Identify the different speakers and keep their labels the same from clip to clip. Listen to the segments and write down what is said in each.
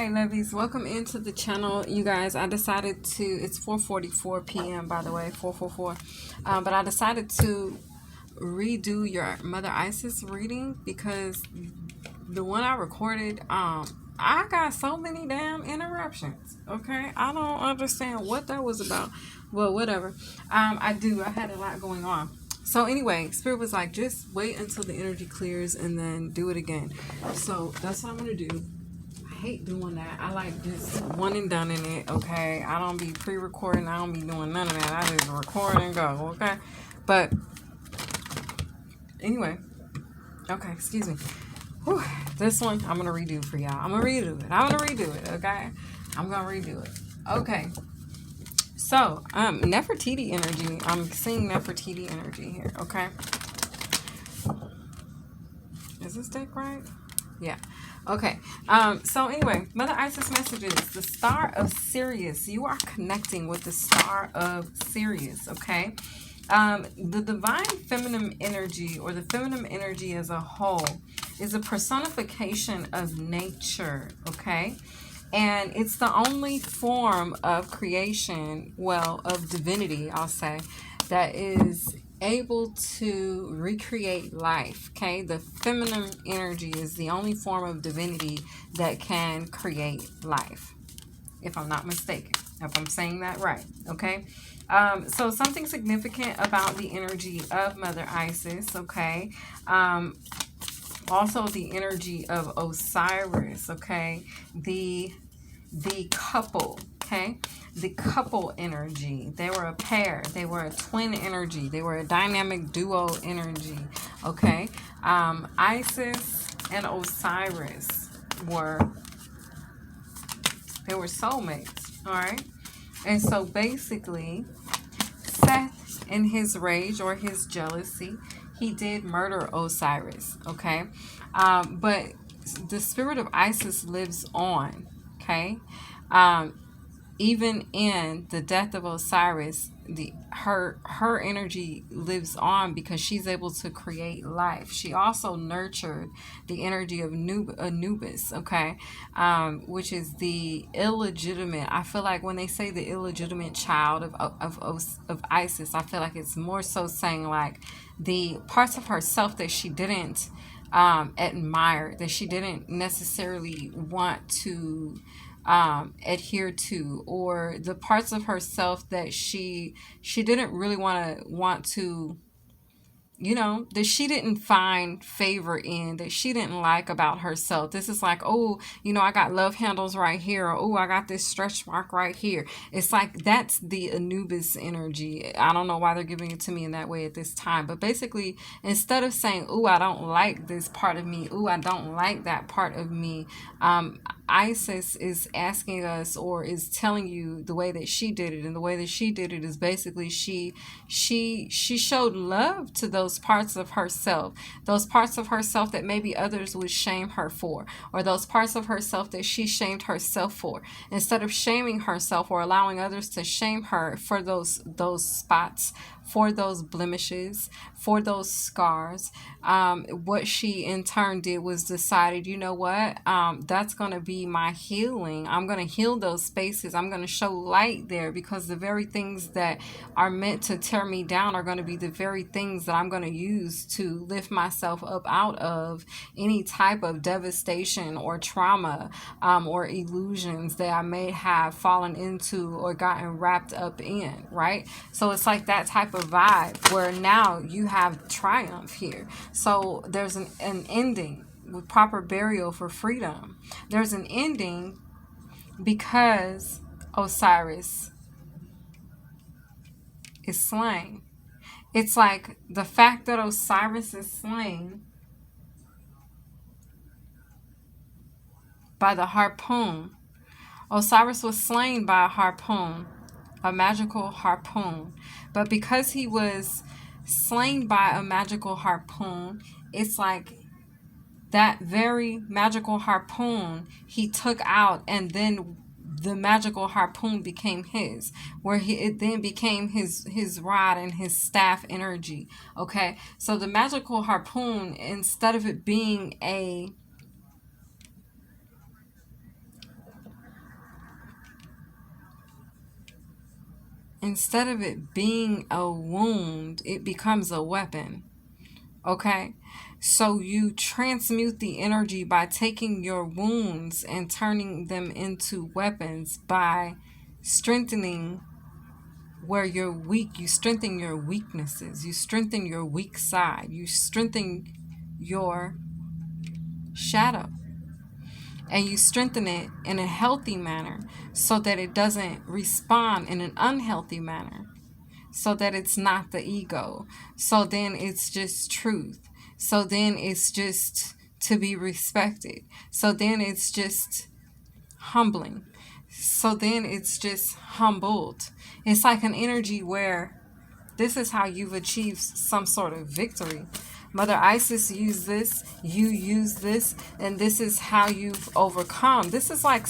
Speaker 1: right, lovies, welcome into the channel. You guys, I decided to, it's 4:44 p.m. by the way, 4:44, but I decided to redo your Mother Isis reading because the one I recorded, I got so many damn interruptions. Okay, I don't understand what that was about. Well, whatever. I had a lot going on. So anyway, Spirit was like, just wait until the energy clears and then do it again. So that's what I'm gonna do. I hate doing that. I like just one and done in it. Okay, I don't be pre-recording. I don't be doing none of that. I just record and go. Okay, but anyway, okay, excuse me. Whew. This one I'm gonna redo for y'all. I'm gonna redo it. Okay, I'm gonna redo it. Okay. So, Nefertiti energy. I'm seeing Nefertiti energy here. Okay. Is this deck right? Yeah. Okay. So anyway, Mother Isis messages. The star of Sirius. You are connecting with the star of Sirius. Okay. The divine feminine energy, or the feminine energy as a whole, is a personification of nature. Okay. And it's the only form of creation, well, of divinity, I'll say, that is able to recreate life. Okay, the feminine energy is the only form of divinity that can create life, if I'm not mistaken, if I'm saying that right. Okay, so something significant about the energy of Mother Isis. Okay, also the energy of Osiris. Okay, the couple. Okay, the couple energy. They were a pair. They were a twin energy. They were a dynamic duo energy. Okay, Isis and Osiris were soulmates. All right, and so basically, Seth, in his rage or his jealousy, he did murder Osiris. Okay, but the spirit of Isis lives on. Okay, even in the death of Osiris, her energy lives on because she's able to create life. She also nurtured the energy of Anubis. Okay, which is the illegitimate. I feel like when they say the illegitimate child of Isis, I feel like it's more so saying like the parts of herself that she didn't admire, that she didn't necessarily want to adhere to, or the parts of herself that she didn't really want to, you know, that she didn't find favor in, that she didn't like about herself. This is like, oh, you know, I got love handles right here, or oh, I got this stretch mark right here. It's like that's the Anubis energy. I don't know why they're giving it to me in that way at this time, but basically, instead of saying, oh, I don't like this part of me, oh, I don't like that part of me, Isis is asking us, or is telling you the way that she did it, and the way that she did it is basically she showed love to those parts of herself that maybe others would shame her for, or those parts of herself that she shamed herself for. Instead of shaming herself or allowing others to shame her for those spots, for those blemishes, for those scars, what she in turn did was decided, you know what, that's going to be my healing. I'm going to heal those spaces. I'm going to show light there, because the very things that are meant to tear me down are going to be the very things that I'm going to use to lift myself up out of any type of devastation or trauma, or illusions that I may have fallen into or gotten wrapped up in, right? So it's like that type of vibe where now you have triumph here. So there's an ending with proper burial for freedom. There's an ending because Osiris is slain. It's like the fact that Osiris is slain by the harpoon. Osiris was slain by a harpoon, a magical harpoon. But because he was slain by a magical harpoon, it's like that very magical harpoon he took out, and then the magical harpoon became his, where it then became his rod and his staff energy. Okay, so the magical harpoon, instead of it being instead of it being a wound, it becomes a weapon. Okay? So you transmute the energy by taking your wounds and turning them into weapons by strengthening where you're weak. You strengthen your weaknesses. You strengthen your weak side. You strengthen your shadow. And you strengthen it in a healthy manner so that it doesn't respond in an unhealthy manner, so that it's not the ego. So then it's just truth. So then it's just to be respected. So then it's just humbling. So then it's just humbled. It's like an energy where this is how you've achieved some sort of victory. Mother Isis used this, you use this, and this is how you've overcome. This is like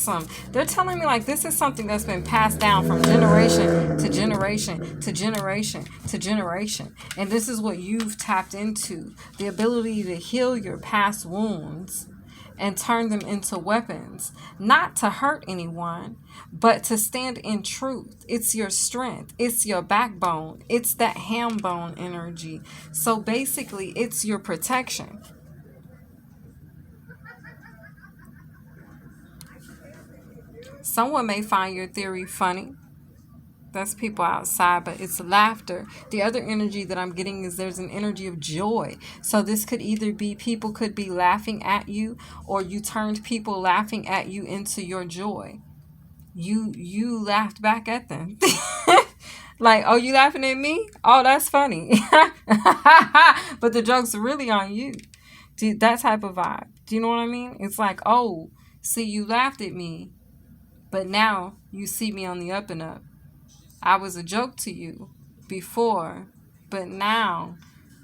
Speaker 1: they're telling me like this is something that's been passed down from generation to generation to generation to generation. And this is what you've tapped into, the ability to heal your past wounds and turn them into weapons, not to hurt anyone, but to stand in truth. It's your strength. It's your backbone. It's that ham bone energy. So basically, it's your protection. Someone may find your theory funny. That's people outside, but it's laughter. The other energy that I'm getting is there's an energy of joy. So this could either be people could be laughing at you, or you turned people laughing at you into your joy. You laughed back at them. Like, oh, you laughing at me? Oh, that's funny. But the joke's really on you. That type of vibe. Do you know what I mean? It's like, oh, see, you laughed at me, but now you see me on the up and up. I was a joke to you before, but now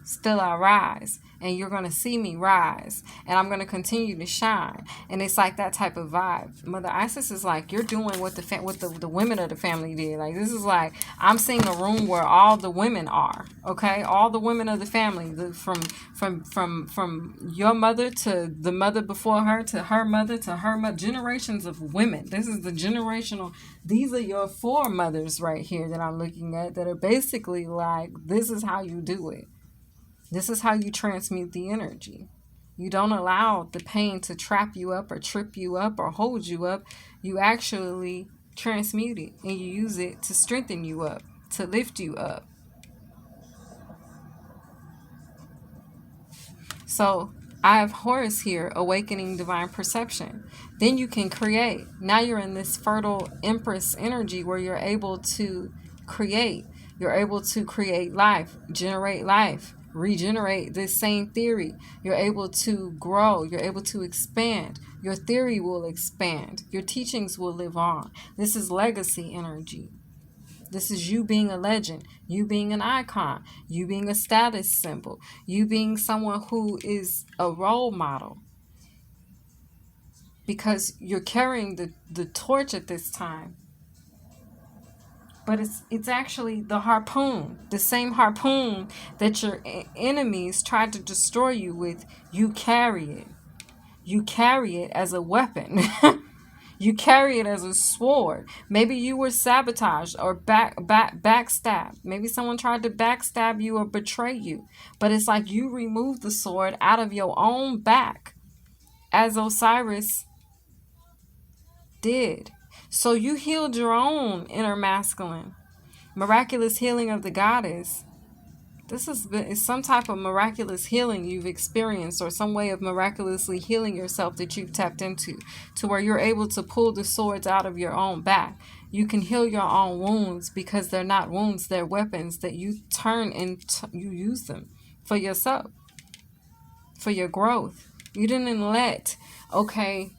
Speaker 1: still I rise, and you're going to see me rise, and I'm going to continue to shine. And it's like that type of vibe. Mother Isis is like, you're doing what the women of the family did. Like, this is like, I'm seeing a room where all the women are, okay? All the women of the family, from your mother to the mother before her to her mother to her mother, generations of women. This is the generational, these are your foremothers right here that I'm looking at, that are basically like, this is how you do it. This is how you transmute the energy. You don't allow the pain to trap you up or trip you up or hold you up. You actually transmute it, and you use it to strengthen you up, to lift you up. So I have Horus here, awakening divine perception. Then you can create. Now you're in this fertile Empress energy where you're able to create. You're able to create life, generate life, regenerate this same theory. You're able to grow. You're able to expand. Your theory will expand. Your teachings will live on. This is legacy energy. This is you being a legend, you being an icon, you being a status symbol, you being someone who is a role model. Because you're carrying the torch at this time. But it's actually the harpoon, the same harpoon that your enemies tried to destroy you with. You carry it. You carry it as a weapon. You carry it as a sword. Maybe you were sabotaged or backstabbed. Maybe someone tried to backstab you or betray you. But it's like you removed the sword out of your own back, as Osiris did. So you healed your own inner masculine. Miraculous healing of the goddess. This is some type of miraculous healing you've experienced, or some way of miraculously healing yourself that you've tapped into, to where you're able to pull the swords out of your own back. You can heal your own wounds because they're not wounds, they're weapons that you turn and you use them for yourself, for your growth. You didn't let, okay,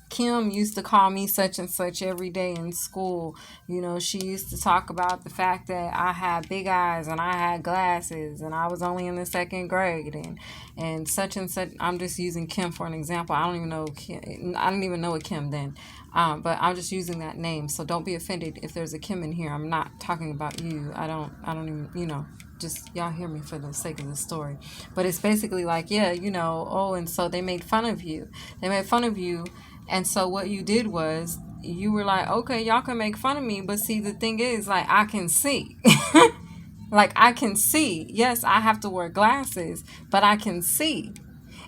Speaker 1: Kim used to call me such and such every day in school. You know, she used to talk about the fact that I had big eyes and I had glasses and I was only in the second grade and such and such. I'm just using Kim for an example. I don't even know Kim. I didn't even know a Kim then. But I'm just using that name. So don't be offended if there's a Kim in here. I'm not talking about you. I don't even, you know, just y'all hear me for the sake of the story. But it's basically like, yeah, you know, oh, and so they made fun of you. They made fun of you. And so what you did was you were like, okay, y'all can make fun of me, but see, the thing is, like, I can see. Like, I can see. Yes, I have to wear glasses, but I can see.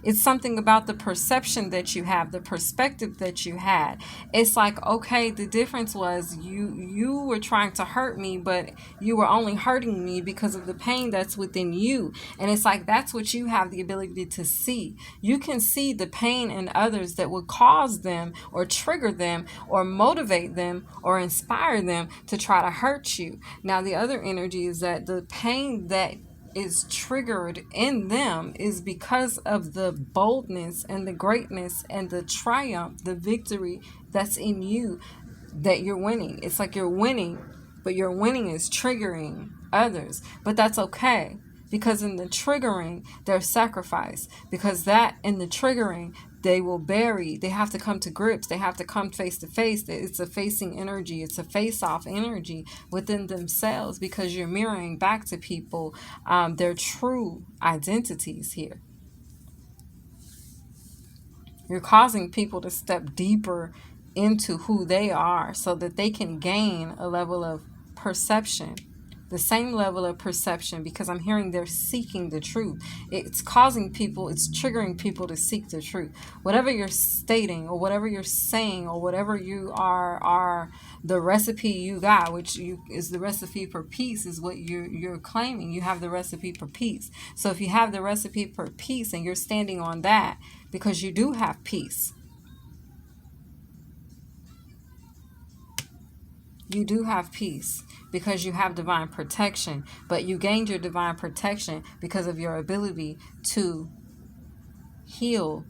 Speaker 1: It's something about the perception that you have, the perspective that you had. It's like, okay, the difference was you were trying to hurt me, but you were only hurting me because of the pain that's within you. And it's like, that's what you have the ability to see. You can see the pain in others that would cause them or trigger them or motivate them or inspire them to try to hurt you. Now, the other energy is that the pain that is triggered in them is because of the boldness and the greatness and the triumph, the victory that's in you, that you're winning. It's like you're winning, but your winning is triggering others. But that's okay, because in the triggering, there's sacrifice. Because that in the triggering, they will bury, they have to come to grips, they have to come face to face. It's a facing energy, it's a face-off energy within themselves, because you're mirroring back to people their true identities here. You're causing people to step deeper into who they are so that they can gain a level of perception, the same level of perception, because I'm hearing they're seeking the truth. It's causing people, it's triggering people to seek the truth. Whatever you're stating or whatever you're saying or whatever you are the recipe you got, which is the recipe for peace, is what you're claiming. You have the recipe for peace. So if you have the recipe for peace and you're standing on that, because you do have peace, you do have peace because you have divine protection, but you gained your divine protection because of your ability to heal.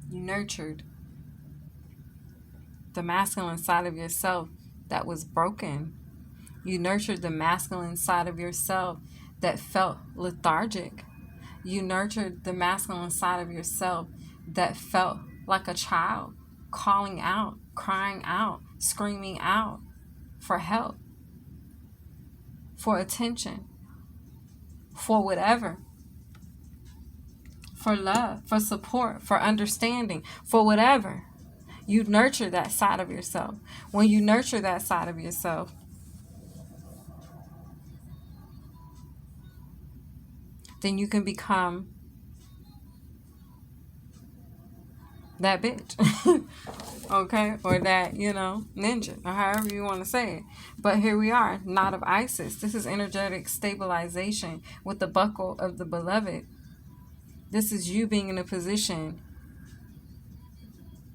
Speaker 1: You nurtured the masculine side of yourself that was broken. You nurtured the masculine side of yourself that felt lethargic. You nurtured the masculine side of yourself that felt like a child, calling out, crying out, screaming out for help, for attention, for whatever, for love, for support, for understanding, for whatever. You nurture that side of yourself. When you nurture that side of yourself, then you can become that bitch. Okay? Or that, ninja, or however you want to say it. But here we are, Knot of Isis. This is energetic stabilization with the buckle of the beloved. This is you being in a position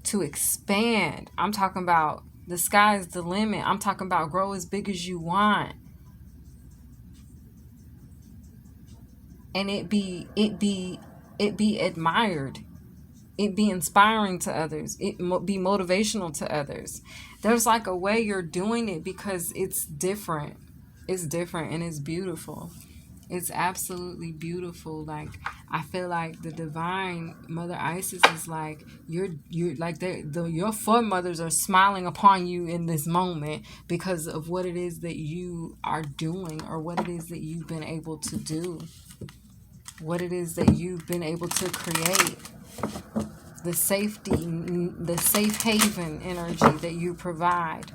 Speaker 1: to expand. I'm talking about the sky's the limit. I'm talking about grow as big as you want. And it be admired. It be inspiring to others. It be motivational to others. There's like a way you're doing it because it's different. It's different and it's beautiful. It's absolutely beautiful. Like, I feel like the divine Mother Isis is like, you're like, your foremothers are smiling upon you in this moment because of what it is that you are doing, or what it is that you've been able to do, what it is that you've been able to create, the safety, the safe haven energy that you provide.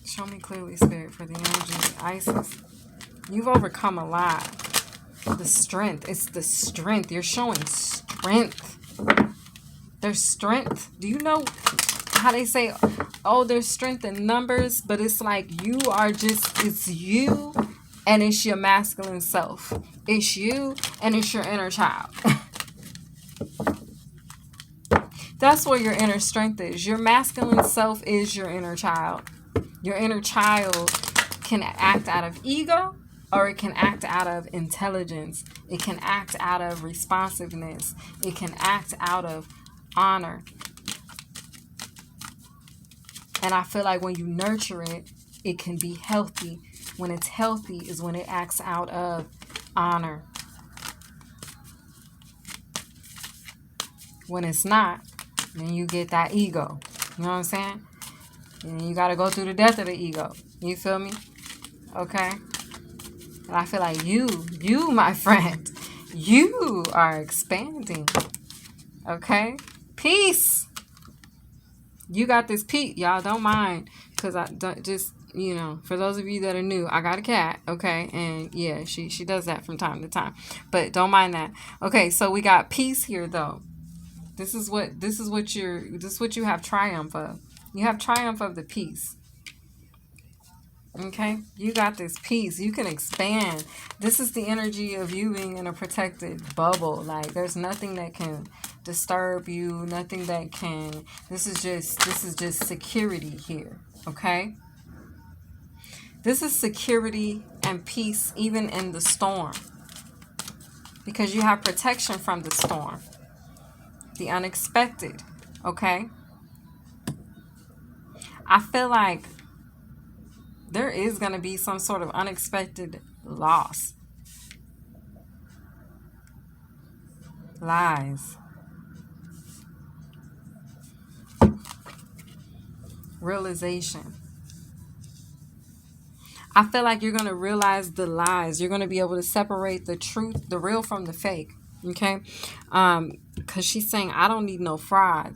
Speaker 1: Show me clearly, Spirit, for the energy of Isis. You've overcome a lot. The strength. It's the strength. You're showing strength. There's strength. Do you know how they say, oh, there's strength in numbers? But it's like you are just, it's you and it's your masculine self. It's you and it's your inner child. That's where your inner strength is. Your masculine self is your inner child. Your inner child can act out of ego, or it can act out of intelligence. It can act out of responsiveness. It can act out of honor. And I feel like when you nurture it, it can be healthy. When it's healthy is when it acts out of honor. When it's not, then you get that ego. You know what I'm saying? And you got to go through the death of the ego. You feel me? Okay? And I feel like you, my friend, you are expanding. Okay? Peace. You got this peace. Y'all don't mind. Because I don't just, you know, for those of you that are new, I got a cat. Okay? And yeah, she does that from time to time. But don't mind that. Okay, so we got peace here though. This is what you have triumph of. You have triumph of the peace. Okay, you got this peace. You can expand. This is the energy of you being in a protected bubble. Like there's nothing that can disturb you. Nothing that can. This is just security here. Okay. This is security and peace even in the storm. Because you have protection from the storm. The unexpected. Okay. I feel like there is going to be some sort of unexpected loss. Lies. Realization. I feel like you're going to realize the lies. You're going to be able to separate the truth, the real from the fake. Okay? Because she's saying, I don't need no fraud.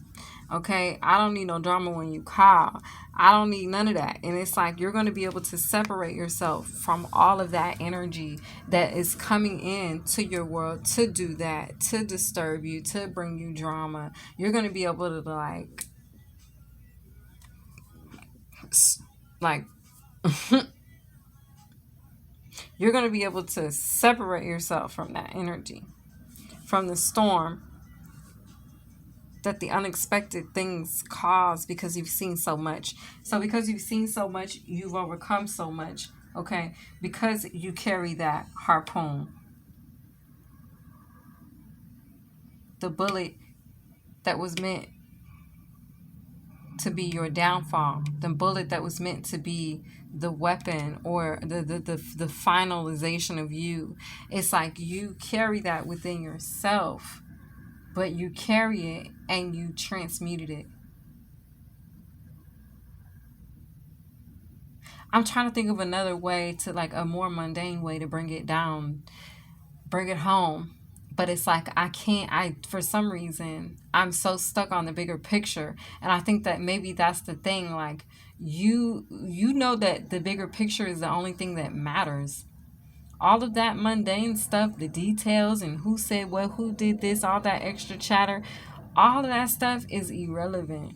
Speaker 1: Okay? I don't need no drama when you call. I don't need none of that. And it's like you're going to be able to separate yourself from all of that energy that is coming in to your world to do that, to disturb you, to bring you drama. You're going to be able to like you're going to be able to separate yourself from that energy, from the storm that the unexpected things cause because you've seen so much. So because you've seen so much, you've overcome so much, okay? Because you carry that harpoon. The bullet that was meant to be your downfall. The bullet that was meant to be the weapon or the finalization of you. It's like you carry that within yourself. But you carry it and you transmuted it. I'm trying to think of another way to like a more mundane way to bring it down, bring it home. But it's like for some reason, I'm so stuck on the bigger picture. And I think that maybe that's the thing. Like you know that the bigger picture is the only thing that matters. All of that mundane stuff, the details and who said what, who did this, all that extra chatter, all of that stuff is irrelevant.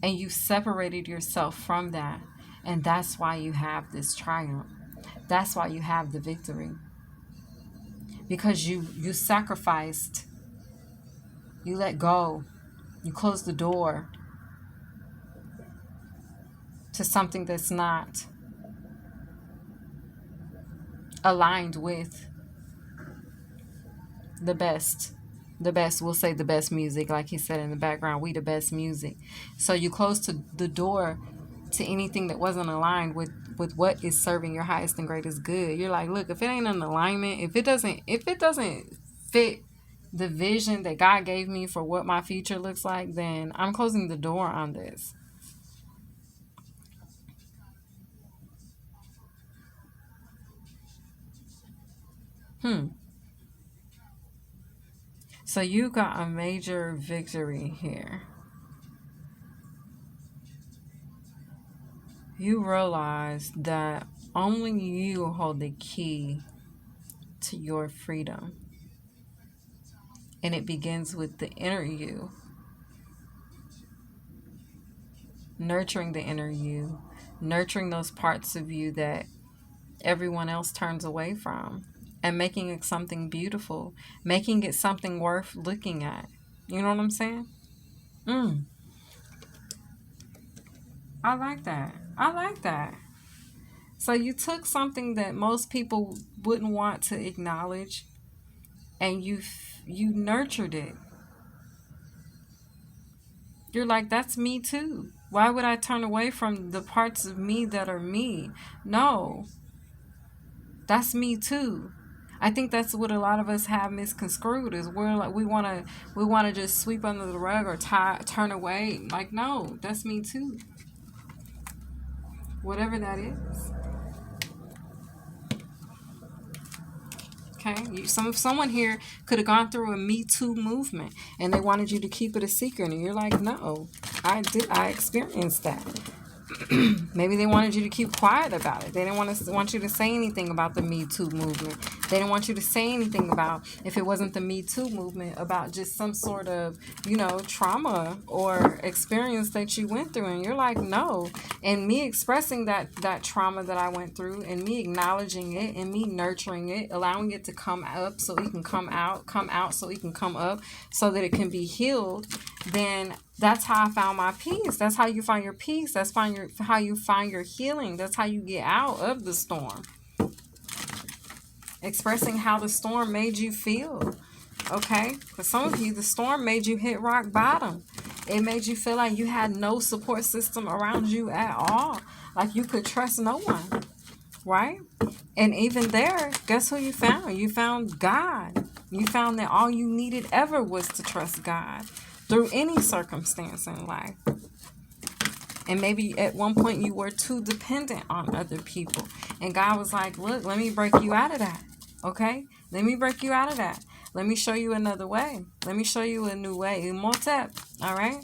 Speaker 1: And you separated yourself from that. And that's why you have this triumph. That's why you have the victory. Because you sacrificed. You let go. You closed the door to something that's not aligned with the best, we'll say the best music, like he said in the background, we the best music. So you closed the door to anything that wasn't aligned with what is serving your highest and greatest good. You're like, look, if it ain't an alignment, if it doesn't fit the vision that God gave me for what my future looks like, then I'm closing the door on this. So you got a major victory here. You realize that only you hold the key to your freedom. And it begins with the inner you. Nurturing the inner you. Nurturing those parts of you that everyone else turns away from. And making it something beautiful. Making it something worth looking at. You know what I'm saying? I like that. I like that. So you took something that most people wouldn't want to acknowledge and you nurtured it. You're like, that's me too. Why would I turn away from the parts of me that are me? No. That's me too. I think that's what a lot of us have misconstrued is we're like we want to just sweep under the rug or turn away. Like, no, that's me too. whatever that is. Okay, someone here could have gone through a Me Too movement, and they wanted you to keep it a secret, and you're like, no, I experienced that. Maybe they wanted you to keep quiet about it. They didn't want you to say anything about the Me Too movement. They didn't want you to say anything about, if it wasn't the Me Too movement, about just some sort of, trauma or experience that you went through. And you're like, no. And me expressing that trauma that I went through, and me acknowledging it, and me nurturing it, allowing it to come up so it can come out so it can come up, so that it can be healed, then that's how I found my peace. That's how you find your peace. That's how you find your healing. That's how you get out of the storm. Expressing how the storm made you feel. Okay? For some of you, the storm made you hit rock bottom. It made you feel like you had no support system around you at all. Like you could trust no one. Right? And even there, guess who you found? You found God. You found that all you needed ever was to trust God through any circumstance in life. And maybe at one point you were too dependent on other people. And God was like, look, let me break you out of that. Okay? Let me break you out of that. Let me show you another way. Let me show you a new way. Imhotep. All right?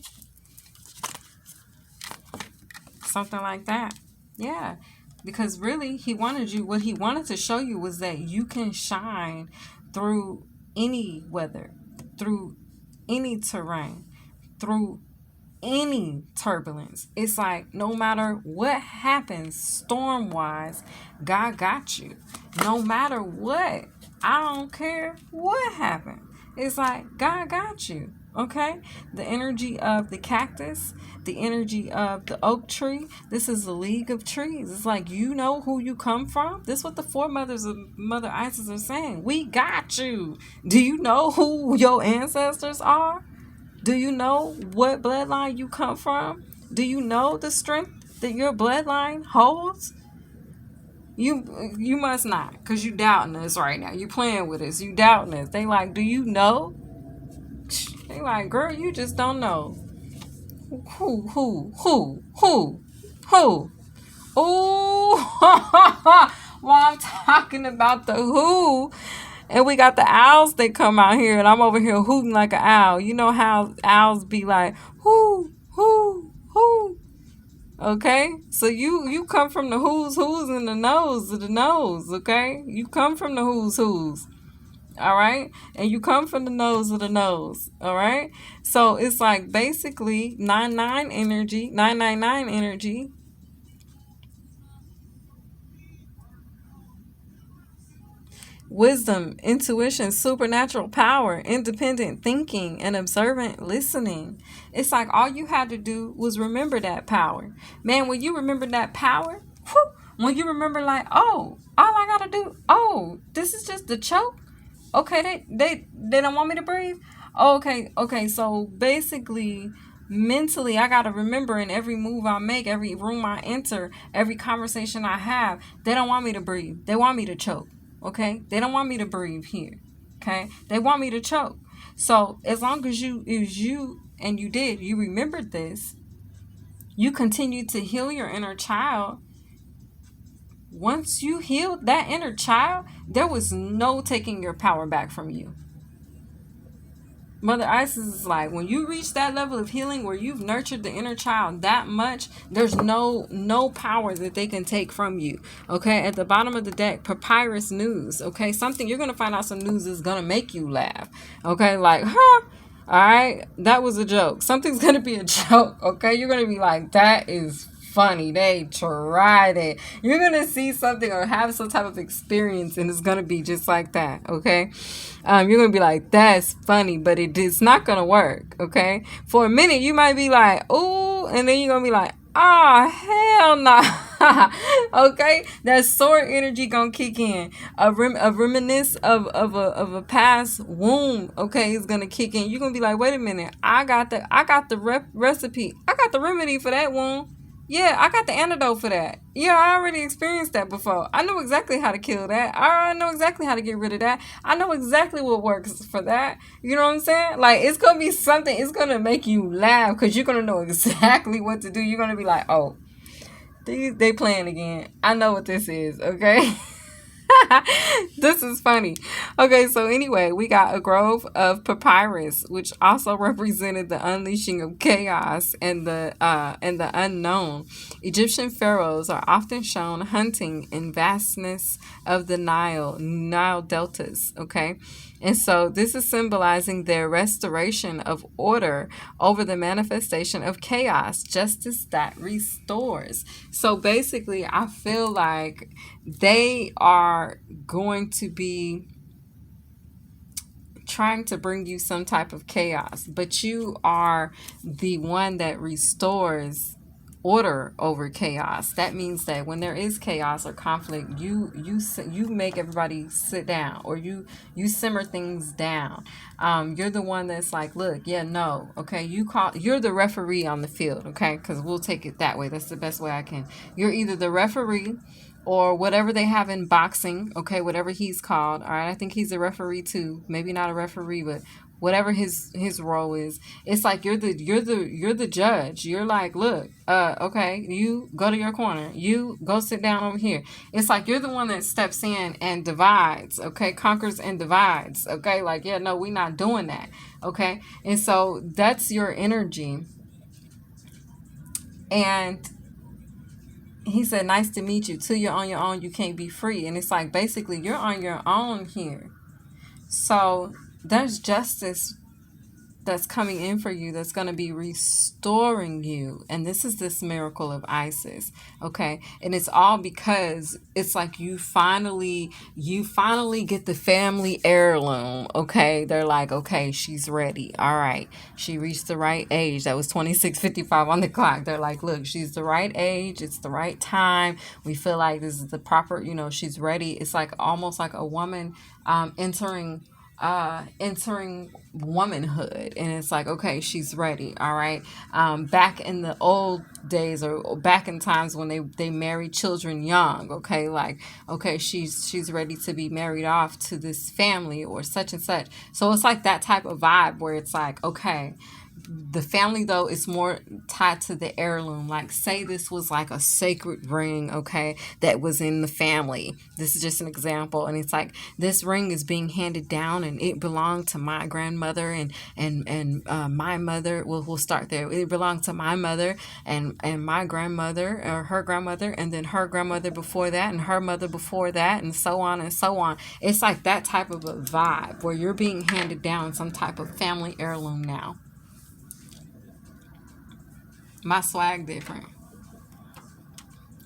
Speaker 1: Something like that. Yeah. Because really, what he wanted to show you was that you can shine through any weather, through any terrain, through any turbulence. It's like no matter what happens storm-wise, God got you. No matter what. I don't care what happened. It's like God got you. Okay? The energy of the cactus, the energy of the oak tree. This is the league of trees. It's like, you know who you come from. This is what the foremothers of Mother Isis are saying. We got you. Do you know who your ancestors are? Do you know what bloodline you come from? Do you know the strength that your bloodline holds? You must not, because you doubting us right now. You playing with us. You doubting us. They like, do you know? They like, girl, you just don't know. Who? Oh, well, I'm talking about the who. And we got the owls that come out here, and I'm over here hooting like an owl. You know how owls be like, who. Okay? So you come from the who's and the knows of the knows, okay? You come from the who's. All right? And you come from the nose of the nose. All right? So it's like basically 999 energy. Wisdom, intuition, supernatural power, independent thinking, and observant listening. It's like all you had to do was remember that power. Man, when you remember that power, when you remember like, oh, all I gotta do, oh, this is just the choke. Okay, they don't want me to breathe. Okay. So basically, mentally, I gotta remember in every move I make, every room I enter, every conversation I have, they don't want me to breathe. They want me to choke. Okay, they don't want me to breathe here. Okay, they want me to choke. So as long as you remembered this, you continued to heal your inner child. Once you healed that inner child, there was no taking your power back from you. Mother Isis is like, when you reach that level of healing where you've nurtured the inner child that much, there's no power that they can take from you. Okay, at the bottom of the deck, papyrus news. Okay, something you're gonna find out, some news is gonna make you laugh. Okay, like, huh? All right, that was a joke. Something's gonna be a joke. Okay, you're gonna be like, that is funny. They tried it. You're gonna see something or have some type of experience, and it's gonna be just like that. Okay, you're gonna be like, that's funny, but it's not gonna work. Okay, for a minute you might be like, oh, and then you're gonna be like, oh, hell no. Okay, that sword energy gonna kick in. A reminisce of a past wound. Okay, is gonna kick in. You're gonna be like, wait a minute, I got the recipe. I got the remedy for that wound. Yeah, I got the antidote for that. Yeah, I already experienced that before. I know exactly how to kill that. I know exactly how to get rid of that. I know exactly what works for that. You know what I'm saying? Like, it's going to be something, it's going to make you laugh because you're going to know exactly what to do. You're going to be like, oh, They playing again. I know what this is, okay? This is funny. Okay, so anyway, we got a grove of papyrus, which also represented the unleashing of chaos and the unknown. Egyptian pharaohs are often shown hunting in vastness of the Nile deltas. Okay, and so this is symbolizing their restoration of order over the manifestation of chaos, justice that restores. So basically, I feel like they are going to be trying to bring you some type of chaos, but you are the one that restores order over chaos. That means that when there is chaos or conflict, you make everybody sit down, or you simmer things down. You're the one that's like, look, yeah, no, okay, you're the referee on the field, okay, because we'll take it that way. That's the best way I can. You're either the referee or whatever they have in boxing, okay, whatever he's called. All right, I think he's a referee too. Maybe not a referee, but whatever his role is. It's like you're the judge. You're like, look, okay, you go to your corner. You go sit down over here. It's like you're the one that steps in and divides, okay, conquers and divides, okay? Like, yeah, no, we're not doing that, okay? And so that's your energy. And he said, nice to meet you. Till you're on your own, you can't be free. And it's like, basically, you're on your own here. So there's justice that's coming in for you, that's going to be restoring you. And this is this miracle of Isis, okay? And it's all because it's like you finally get the family heirloom, okay? They're like, okay, she's ready. All right, she reached the right age. That was 26:55 on the clock. They're like, look, she's the right age, it's the right time. We feel like this is the proper, she's ready. It's like almost like a woman entering womanhood, and it's like, okay, she's ready. All right. Back in the old days, or back in times when they married children young, okay, like, okay, she's ready to be married off to this family or such and such. So it's like that type of vibe where it's like, okay, the family though is more tied to the heirloom. Like, say this was like a sacred ring, okay, that was in the family. This is just an example, and it's like this ring is being handed down, and it belonged to my grandmother and my mother. We'll start there. It belonged to my mother and my grandmother, or her grandmother, and then her grandmother before that, and her mother before that, and so on and so on. It's like that type of a vibe where you're being handed down some type of family heirloom now. My swag different.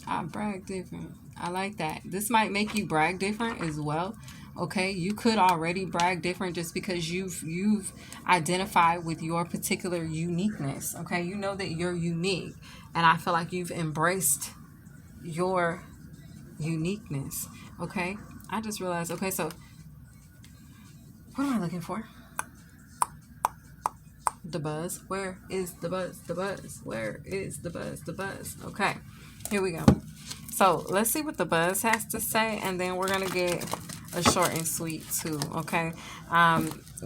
Speaker 1: I brag different. I like that. This might make you brag different as well. Okay, you could already brag different just because you've identified with your particular uniqueness. Okay, you know that you're unique, and I feel like you've embraced your uniqueness. Okay, I just realized. Okay, so what am I looking for? The buzz. Where is the buzz? The buzz. Where is the buzz? The buzz. Okay, here we go. So let's see what the buzz has to say, and then we're gonna get a short and sweet too. Okay,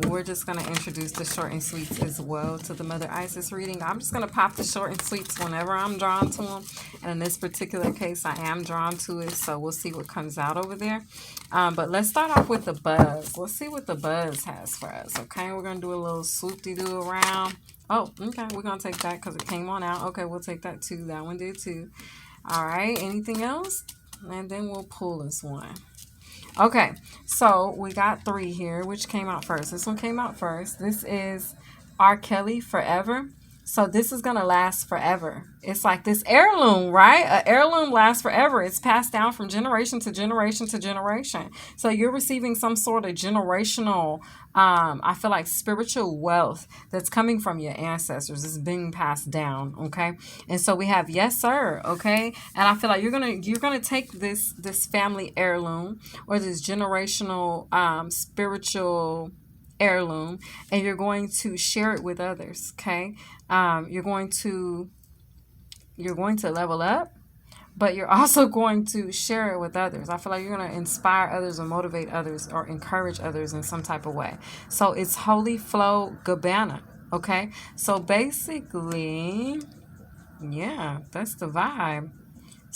Speaker 1: we're just gonna introduce the short and sweets as well to the Mother Isis reading. I'm just gonna pop the short and sweets whenever I'm drawn to them, and in this particular case, I am drawn to it. So we'll see what comes out over there. But let's start off with the buzz. Let's see what the buzz has for us. Okay, we're gonna do a little swoop-de-doo around. Oh, okay, we're gonna take that because it came on out. Okay, we'll take that too. That one did too. All right, anything else? And then we'll pull this one. Okay, so we got 3 here. Which came out first? This one came out first. This is R. Kelly, Forever. So this is going to last forever. It's like this heirloom, right? An heirloom lasts forever. It's passed down from generation to generation to generation. So you're receiving some sort of generational, I feel like spiritual wealth that's coming from your ancestors. It's being passed down, okay? And so we have yes, sir, okay? And I feel like you're gonna take this family heirloom or this generational spiritual heirloom, and you're going to share it with others, okay? You're going to level up, but you're also going to share it with others. I feel like you're going to inspire others or motivate others or encourage others in some type of way. So it's Holy Flow Gabbana, okay? So basically, yeah, that's the vibe.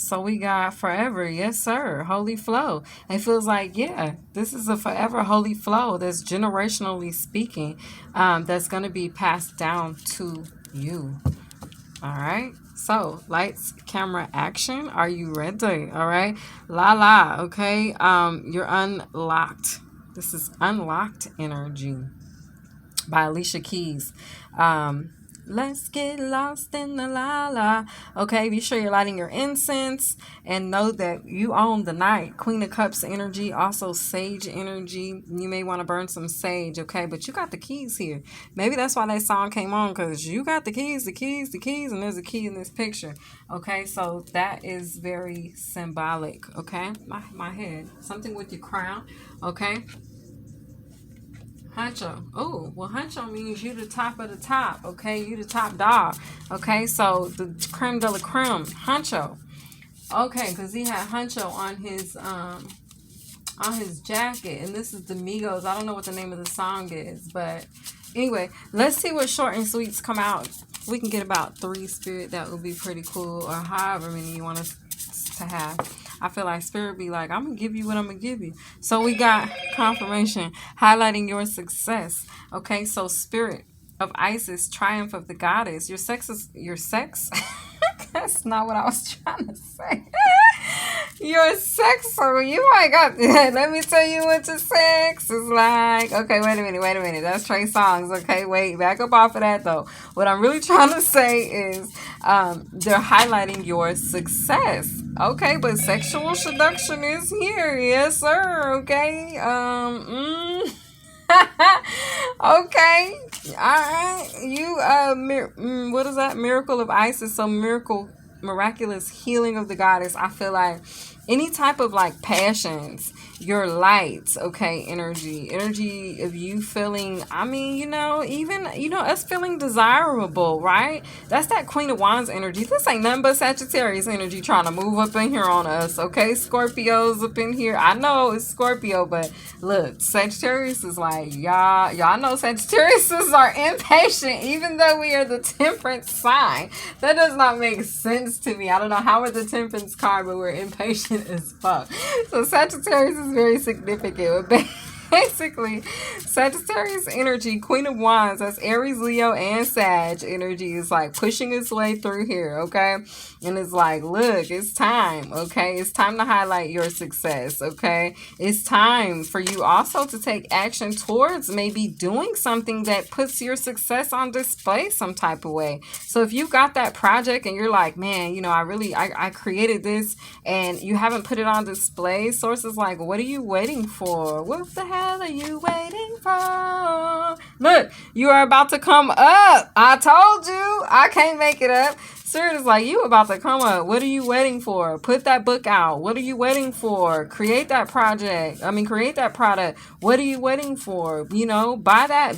Speaker 1: So we got forever. Yes, sir. Holy flow. It feels like, yeah, this is a forever holy flow that's generationally speaking, that's going to be passed down to you. All right. So lights, camera, action. Are you ready? All right. La la. Okay. You're unlocked. This is unlocked energy by Alicia Keys. Let's get lost in the la la. Okay, be sure you're lighting your incense and know that you own the night. Queen of Cups energy, also sage energy. You may want to burn some sage, okay? But you got the keys here. Maybe that's why that song came on, because you got the keys, and there's a key in this picture. Okay, so that is very symbolic, okay? My head. Something with your crown, okay? Huncho. Oh, well, huncho means you the top of the top, okay? You the top dog, okay? So the creme de la creme, huncho. Okay, because he had huncho on his jacket, and this is the Migos. I don't know what the name of the song is, but anyway, let's see what short and sweets come out. We can get about 3 spirit. That would be pretty cool, or however many you want us to have. I feel like spirit be like, I'm gonna give you what I'm gonna give you. So we got confirmation highlighting your success. Okay, so spirit of Isis, triumph of the goddess. Your sex. That's not what I was trying to say. Your sex, so you might got that. Let me tell you what your sex is like. Okay, wait a minute. That's Trey Songz. Okay, wait, back up off of that though. What I'm really trying to say is they're highlighting your success. Okay, but sexual seduction is here. Yes, sir. Okay. Okay. All right. You what is that? Miracle of Isis. So miraculous healing of the goddess. I feel like any type of like passions, your lights, okay, energy of you feeling, I mean, even, us feeling desirable, right? That's that Queen of Wands energy. This ain't nothing but Sagittarius energy trying to move up in here on us, okay? Scorpios up in here. I know it's Scorpio, but look, Sagittarius is like, y'all know Sagittariuses are impatient, even though we are the temperance sign. That does not make sense to me. I don't know how we're the temperance card, but we're impatient as fuck. So Sagittarius is very significant. But basically, Sagittarius energy, Queen of Wands, that's Aries, Leo, and Sag energy is like pushing its way through here, okay? And it's like, look, it's time, okay? It's time to highlight your success, okay? It's time for you also to take action towards maybe doing something that puts your success on display some type of way. So if you've got that project and you're like, man, I created this and you haven't put it on display, sources like, what are you waiting for? What the hell are you waiting for? Look, you are about to come up. I told you. I can't make it up. Spirit is like, you about to come up. What are you waiting for? Put that book out. What are you waiting for? Create that project. Create that product. What are you waiting for? Buy